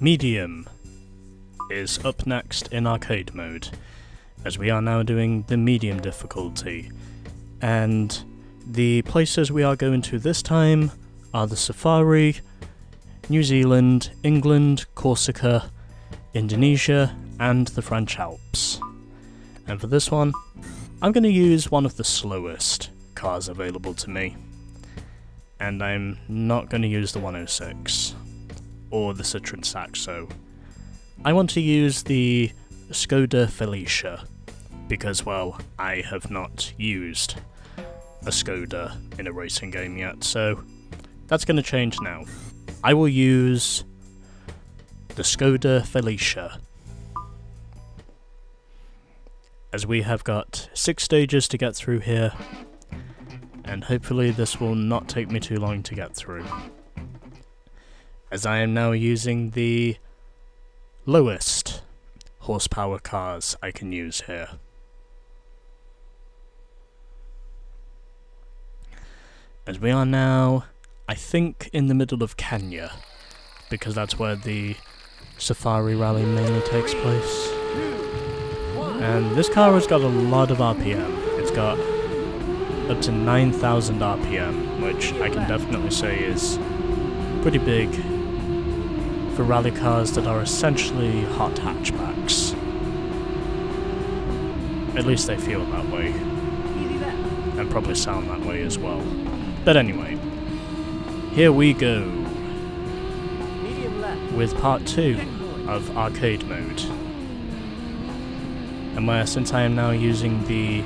Medium is up next in arcade mode, as we are now doing the medium difficulty, and the places we are going to this time are the Safari, New Zealand, England, Corsica, Indonesia, and the French Alps. And for this one, I'm going to use one of the slowest cars available to me, and I'm not going to use the 106 or the Citroen Saxo. I want to use the Skoda Felicia because, well, I have not used a Skoda in a racing game yet, so that's going to change now. I will use the Skoda Felicia, as we have got 6 stages to get through here, and hopefully this will not take me too long to get through, as I am now using the lowest horsepower cars I can use here. As we are now, I think, in the middle of Kenya, because that's where the Safari Rally mainly takes place. And this car has got a lot of RPM. It's got up to 9,000 RPM, which I can definitely say is pretty big for rally cars that are essentially hot hatchbacks. At least they feel that way, and probably sound that way as well. But anyway, here we go with part 2 of arcade mode. And where, since I am now using the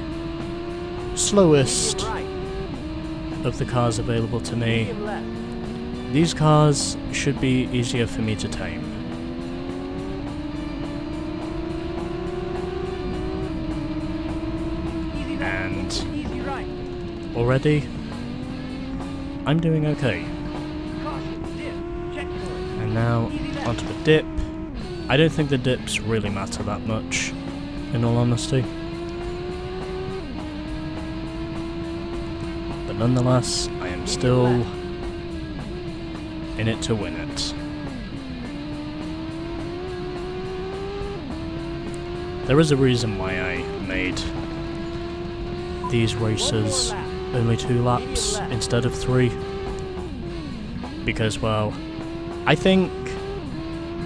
slowest of the cars available to me, these cars should be easier for me to tame. And already, I'm doing okay. And now, onto the dip. I don't think the dips really matter that much, in all honesty. But nonetheless, I am still in it to win it. There is a reason why I made these races only 2 laps instead of 3. Because, well, I think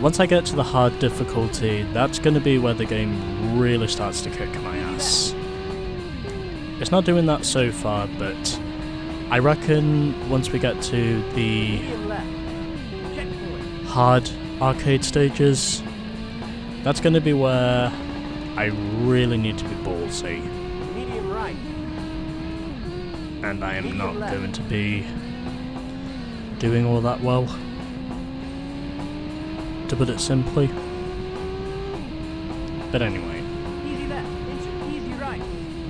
once I get to the hard difficulty, that's going to be where the game really starts to kick my ass. It's not doing that so far, but I reckon once we get to the hard arcade stages, that's going to be where I really need to be ballsy. And I am not going to be doing all that well, to put it simply. But anyway,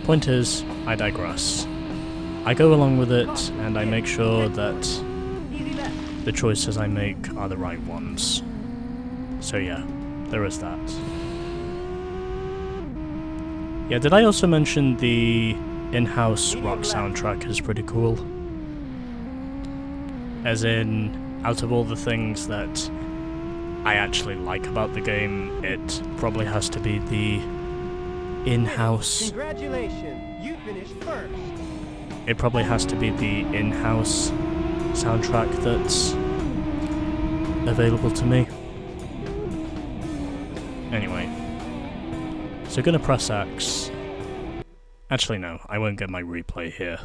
point is, I digress. I go along with it, and I make sure that the choices I make are the right ones. So yeah, there is that. Yeah, did I also mention the in-house rock soundtrack is pretty cool? As in, out of all the things that I actually like about the game, it probably has to be the in-house. Congratulations, you finished first. It probably has to be the in-house soundtrack that's available to me. Anyway, so gonna press X. Actually no, I won't get my replay here.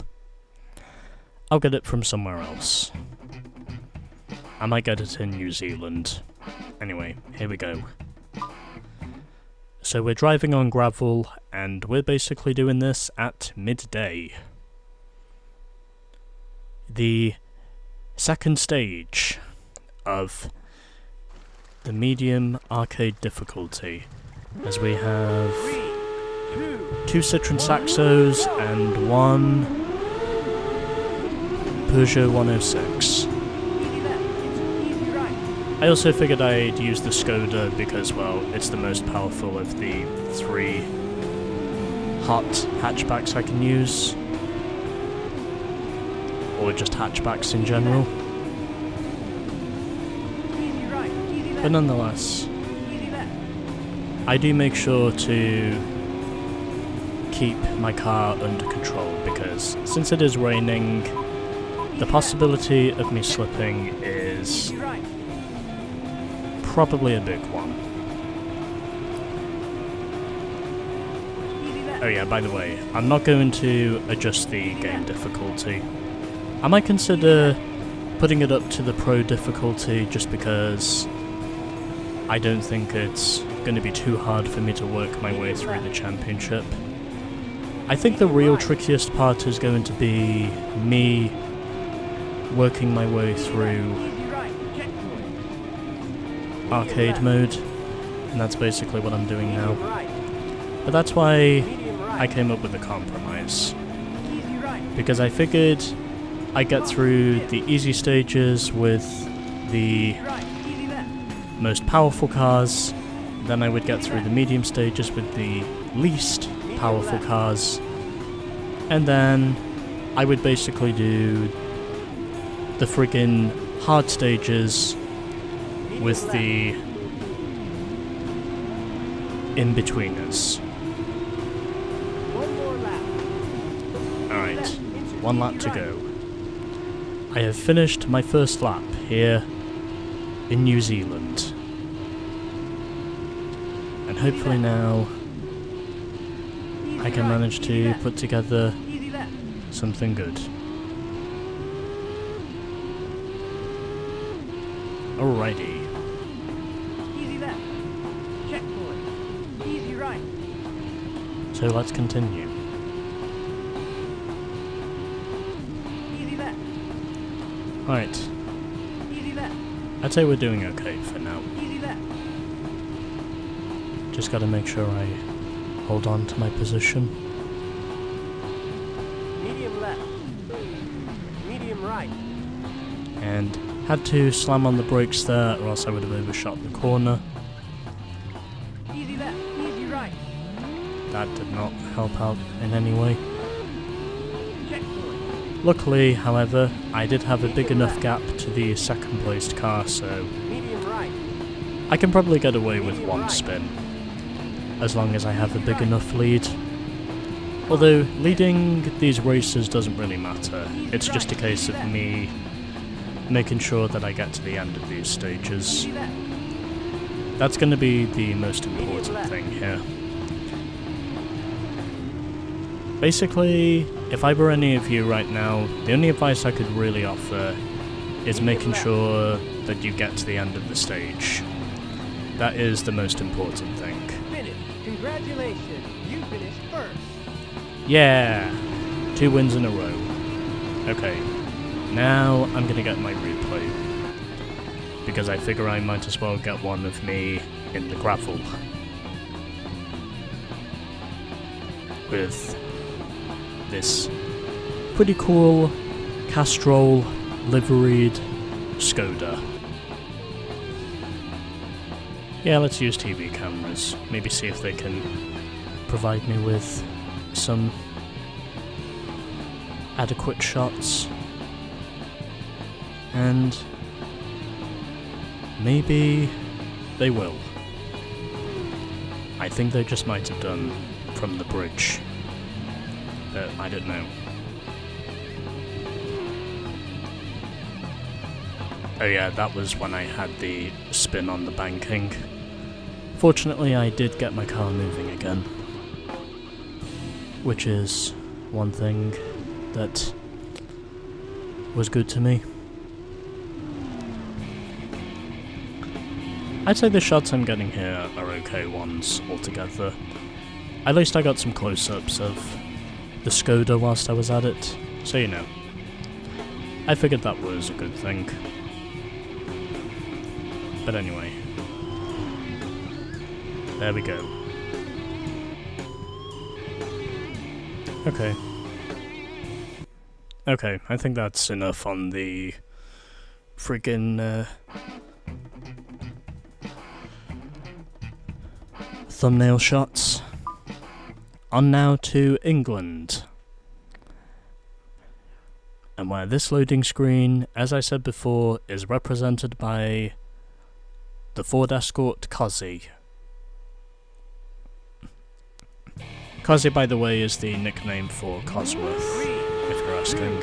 I'll get it from somewhere else. I might get it in New Zealand. Anyway, here we go. So we're driving on gravel, and we're basically doing this at midday. The second stage of the medium arcade difficulty, as we have 2 Citroen Saxos and 1 Peugeot 106. I also figured I'd use the Skoda because, well, it's the most powerful of the 3 hot hatchbacks I can use. Or just hatchbacks in general. But nonetheless, Easy left. I do make sure to keep my car under control because since it is raining, the possibility of me slipping is Easy right. probably a big one. Easy left. Oh yeah, by the way, I'm not going to adjust the game difficulty. I might consider putting it up to the pro difficulty just because I don't think it's going to be too hard for me to work my way through the championship. I think the real trickiest part is going to be me working my way through Easy right. Checkpoint. arcade mode, and that's basically what I'm doing now. Medium right. But that's why Medium right. I came up with a compromise, Easy right. because I figured I'd get through the easy stages with the Easy right. Easy left. most powerful cars, then I would get through the medium stages with the least powerful cars, and then I would basically do the friggin' hard stages Medium with left. the in-betweeners. One more lap. Alright, Left. Into one easy lap to right. go. I have finished my first lap here in New Zealand. And hopefully now Easy I can right. manage Easy to left. put together Easy left. something good. Alrighty. Easy left. Checkpoint. Easy right. So let's continue. Easy left. Alright, Easy left. I'd say we're doing okay for now. Easy left. Just gotta make sure I hold on to my position. Medium left. Medium right. And had to slam on the brakes there or else I would have overshot the corner. Easy left. Easy right. That did not help out in any way. Checkpoint. Luckily, however, I did have a big enough gap to the second placed car, so Medium right. I can probably get away with one spin, as long as I have a big enough lead. Although, leading these races doesn't really matter, it's just a case of me making sure that I get to the end of these stages. Easy left. That's going to be the most important thing here. Basically, if I were any of you right now, the only advice I could really offer is making sure that you get to the end of the stage. That is the most important thing. Finish. Congratulations. You finished first. Yeah! 2 wins in a row. Okay, now I'm gonna get my replay. Because I figure I might as well get one of me in the gravel. With this pretty cool Castrol liveried Skoda. Yeah, let's use TV cameras. Maybe see if they can provide me with some adequate shots. And maybe they will. I think they just might have done from the bridge. But I don't know. Oh yeah, that was when I had the spin on the banking. Fortunately, I did get my car moving again. Which is one thing that was good to me. I'd say the shots I'm getting here are okay ones altogether. At least I got some close-ups of the Skoda whilst I was at it, so you know. I figured that was a good thing. But anyway. There we go. Okay. Okay, I think that's enough on the friggin' thumbnail shots. On now to England. And where this loading screen, as I said before, is represented by the Ford Escort Cozzy. Cozzy, by the way, is the nickname for Cosworth, if you're asking.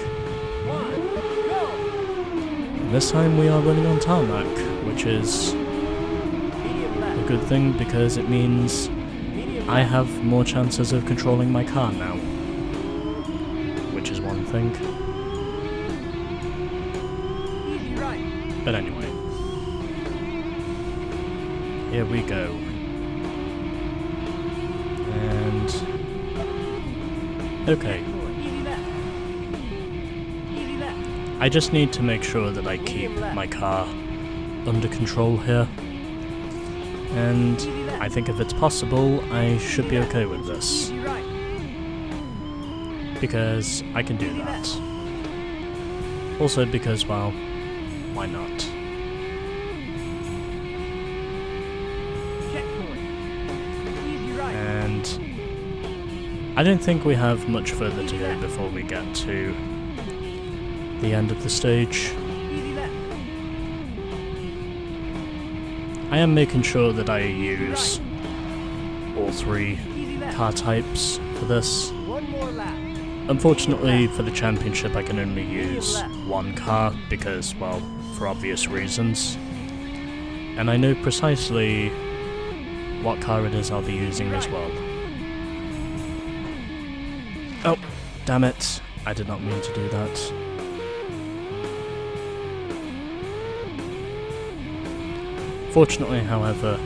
And this time we are running on tarmac, which is a good thing because it means I have more chances of controlling my car now, which is one thing. But anyway, here we go. And okay, I just need to make sure that I keep my car under control here, and I think if it's possible I should be okay with this, because I can do that. Also because, well, why not? And I don't think we have much further to go before we get to the end of the stage. I am making sure that I use all three car types for this. Unfortunately for the championship I can only use one car because, well, for obvious reasons. And I know precisely what car it is I'll be using as well. Oh, damn it. I did not mean to do that. Fortunately, however,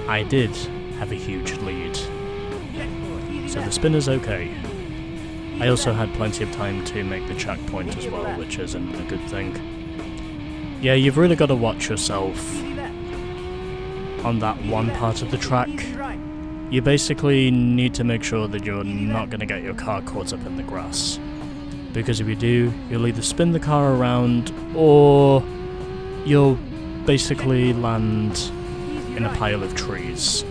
I did have a huge lead, so the spin is okay. I also had plenty of time to make the checkpoint as well, which isn't a good thing. Yeah, you've really got to watch yourself on that one part of the track. You basically need to make sure that you're not going to get your car caught up in the grass, because if you do, you'll either spin the car around or you'll basically land in a pile of trees.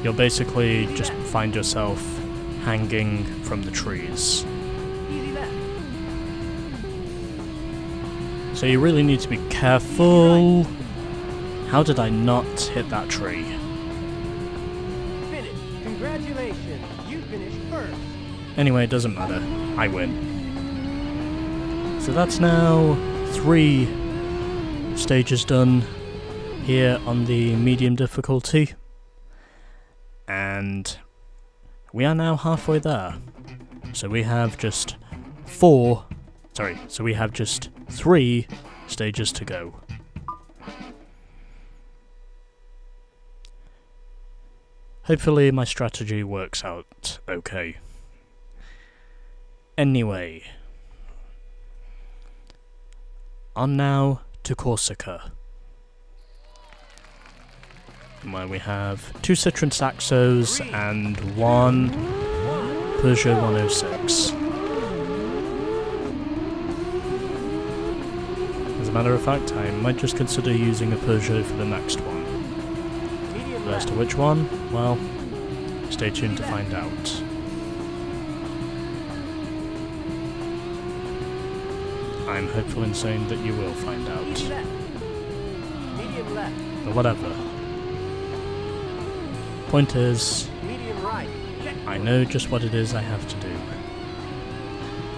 You'll basically just find yourself hanging from the trees. So you really need to be careful. How did I not hit that tree? Finish. Congratulations, you finished first. Anyway, it doesn't matter. I win. So that's now 3 stages done here on the medium difficulty. And we are now halfway there. So we have just 3 stages to go. Hopefully my strategy works out okay. Anyway, on now to Corsica, where we have 2 Citroen Saxos and 1 Peugeot 106. As a matter of fact, I might just consider using a Peugeot for the next one. But as to which one, well, stay tuned to find out. I'm hopeful in saying that you will find out. But whatever. Point is, I know just what it is I have to do.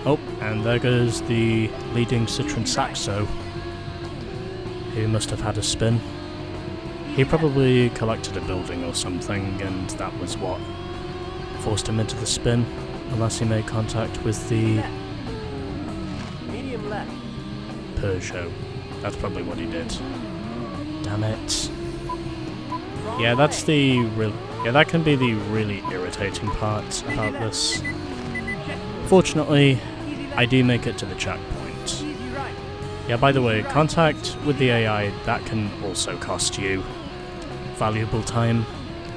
Oh, and there goes the leading Citroen Saxo, who must have had a spin. He probably collected a building or something, and that was what forced him into the spin, unless he made contact with the Peugeot. That's probably what he did. Damn it. Yeah, that's the that can be the really irritating part about this. Fortunately, I do make it to the checkpoint. Yeah, by the way, contact with the AI, that can also cost you valuable time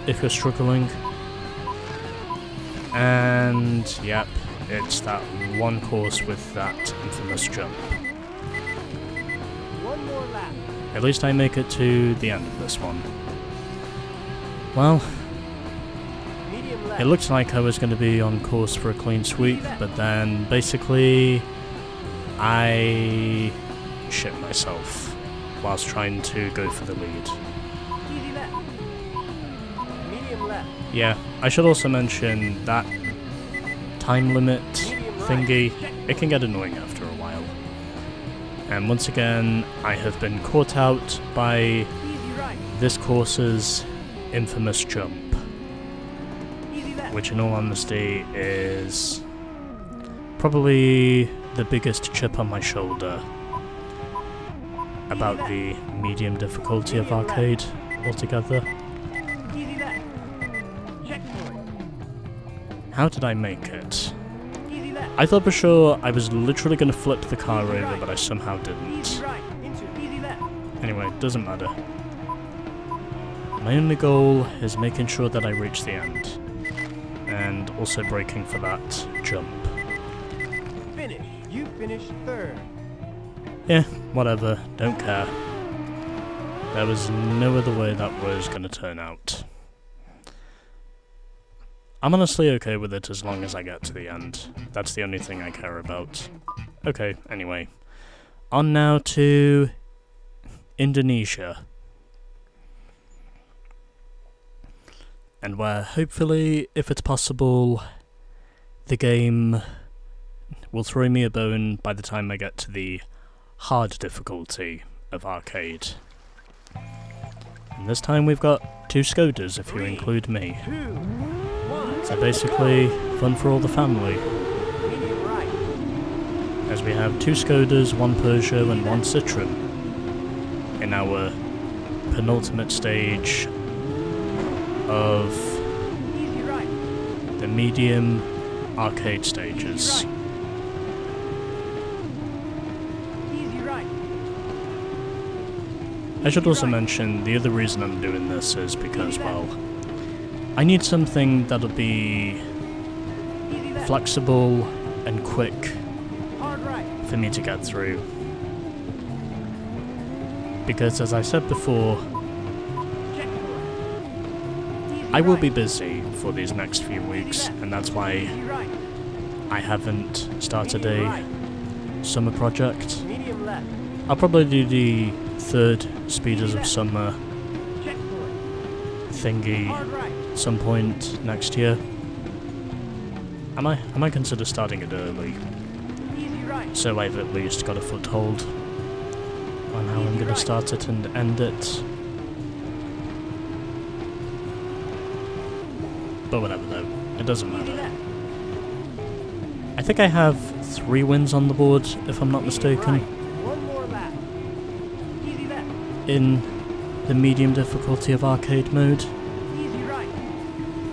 if you're struggling. And yep, it's that one course with that infamous jump. One more lap. At least I make it to the end of this one. Well, Medium left. it looks like I was going to be on course for a clean sweep, but then basically I shit myself. whilst trying to go for the lead. Easy left. Medium left. Yeah, I should also mention that time limit thingy, it can get annoying after a while. And once again, I have been caught out by Easy right. this course's infamous jump, Easy left. which in all honesty is probably the biggest chip on my shoulder about the medium difficulty of arcade altogether. Easy left. Checkpoint. How did I make it? Easy left. I thought for sure I was literally going to flip the car over, but I somehow Easy didn't. right. Into easy left. Anyway, doesn't matter. My only goal is making sure that I reach the end, and also braking for that jump. Finish. You finished third. Yeah, whatever, don't care. There was no other way that was going to turn out. I'm honestly okay with it as long as I get to the end. That's the only thing I care about. Okay, anyway. On now to Indonesia. And where hopefully, if it's possible, the game will throw me a bone by the time I get to the hard difficulty of arcade. And this time we've got 2 Skodas if you include me. 2, 1. So basically, fun for all the family, Medium right. as we have 2 Skodas, 1 Peugeot and 1 Citroen in our penultimate stage of Easy right. the medium arcade stages. Easy right. I should also mention the other reason I'm doing this is because, well, I need something that'll be Easy left. flexible and quick Hard right. for me to get through. Because as I said before, Checkpoint. Easy I will right. be busy for these next few weeks, and that's why Easy right. I haven't started Medium a right. summer project. Medium left. I'll probably do the 3rd Speeders of Summer Checkpoint. thingy Hard right. at some point next year. I might consider starting it early, Easy right. so I've at least got a foothold on how I'm going to start it and end it. But whatever though, it doesn't Easy matter. left. I think I have 3 wins on the board, if I'm not Medium mistaken, right. One more lap. Easy left. in the medium difficulty of arcade mode. Easy right.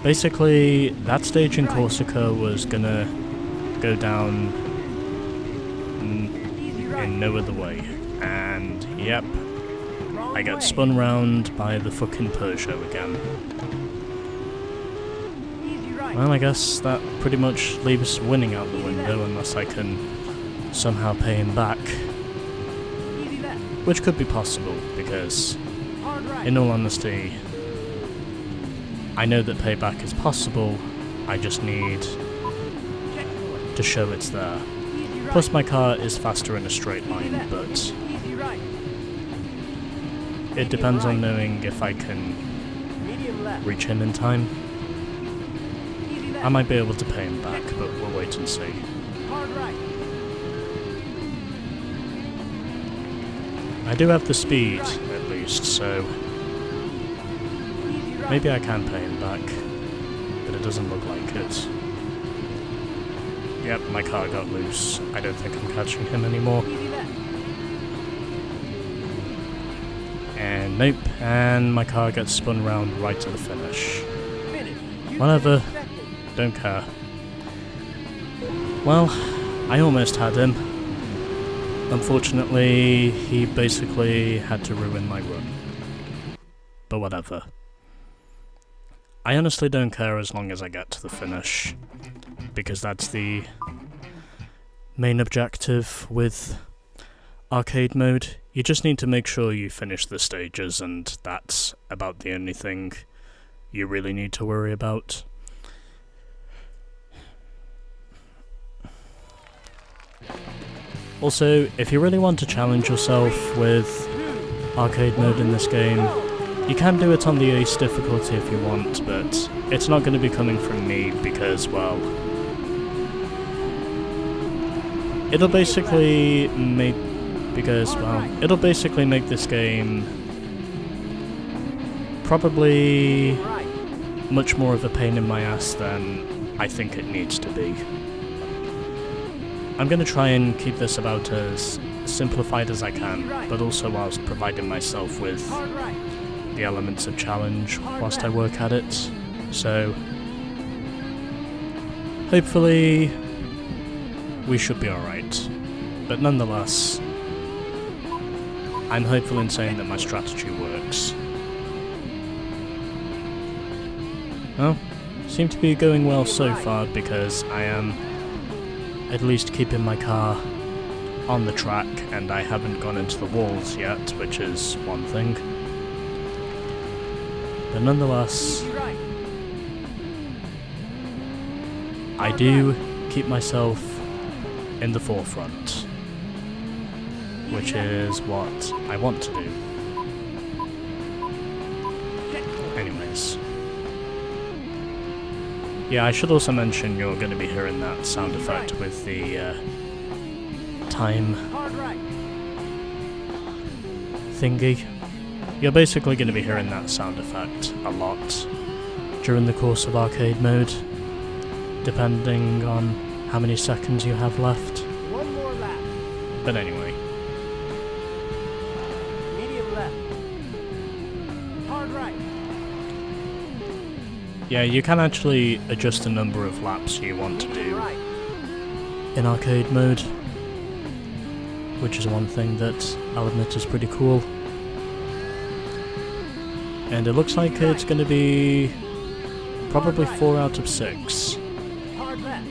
Basically, that stage in Corsica was gonna go down Easy right. in no other way. And yep, Wrong I get way. spun round by the fucking Peugeot again. Easy right. Well, I guess that pretty much leaves winning out the window unless I can somehow pay him back. Easy left. Which could be possible, because Hard right. in all honesty, I know that payback is possible, I just need Checkpoint. to show it's there. Easy right. Plus my car is faster in a straight line, but Easy right. it depends on knowing if I can Medium left. reach him in time. Easy left. I might be able to pay him back, but we'll wait and see. Hard right. I do have the speed, at least, so Easy right. maybe I can pay him back, but it doesn't look like it. Yep, my car got loose. I don't think I'm catching him anymore. Easy left. And nope, and my car gets spun round right to the finish. Finish. You Whatever. finished second. Don't care. Well, I almost had him. Unfortunately, he basically had to ruin my run. But whatever. I honestly don't care as long as I get to the finish, because that's the main objective with arcade mode. You just need to make sure you finish the stages, and that's about the only thing you really need to worry about. Also, if you really want to challenge yourself with arcade mode in this game. You can do it on the Ace difficulty if you want, but it's not going to be coming from me because, well, it'll basically make this game probably much more of a pain in my ass than I think it needs to be. I'm going to try and keep this about as simplified as I can, but also whilst providing myself with the elements of challenge whilst I work at it. So, hopefully, we should be alright. But nonetheless, I'm hopeful in saying that my strategy works. Well, seem to be going well so far because I am at least keeping my car on the track and I haven't gone into the walls yet, which is one thing. But nonetheless, I do keep myself in the forefront, which is what I want to do. Anyways. Yeah, I should also mention you're going to be hearing that sound effect with the time thingy. You're basically going to be hearing that sound effect a lot during the course of arcade mode, depending on how many seconds you have left. One more lap. But anyway. Medium left. Hard right. Yeah, you can actually adjust the number of laps you want to do Right. in arcade mode, which is one thing that I'll admit is pretty cool. And it looks like it's going to be probably 4 out of 6 Hard left.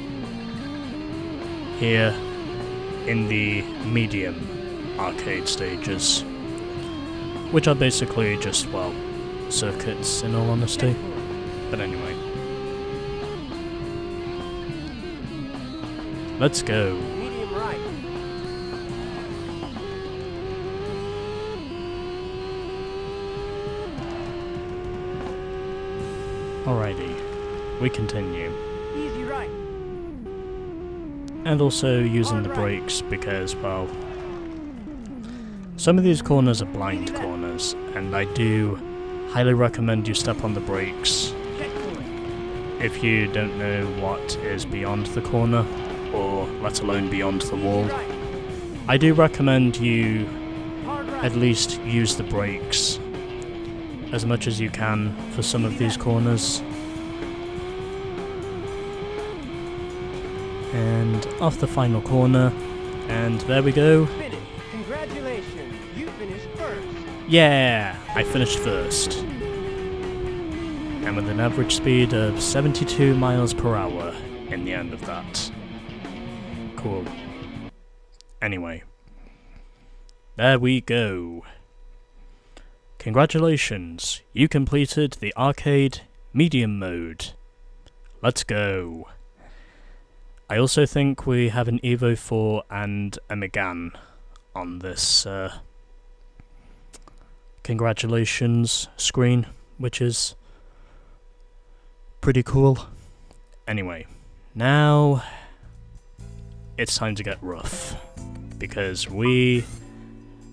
here in the medium arcade stages, which are basically just, well, circuits in all honesty. But anyway, let's go. Medium right. Alrighty, we continue. Easy right. And also using the brakes because, well, some of these corners are blind corners, and I do highly recommend you step on the brakes if you don't know what is beyond the corner, or let alone beyond the wall. I do recommend you at least use the brakes as much as you can for some of these corners. And off the final corner, and there we go. Finish. Congratulations. You finished first. Yeah, I finished first. And with an average speed of 72 miles per hour in the end of that. Cool. Anyway. There we go. Congratulations, you completed the arcade medium mode. Let's go. I also think we have an Evo 4 and a Megane on this congratulations screen, which is pretty cool. Anyway, now it's time to get rough, because we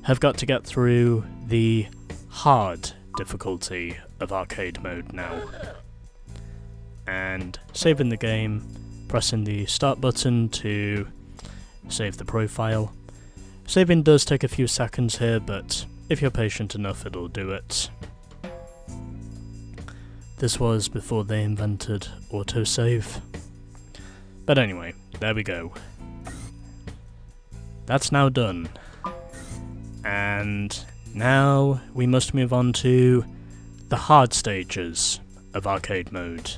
have got to get through the hard difficulty of arcade mode now. And saving the game, pressing the start button to save the profile. Saving does take a few seconds here, but if you're patient enough, it'll do it. This was before they invented autosave. But anyway, there we go. That's now done. And now we must move on to the hard stages of arcade mode,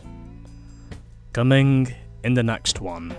coming in the next one.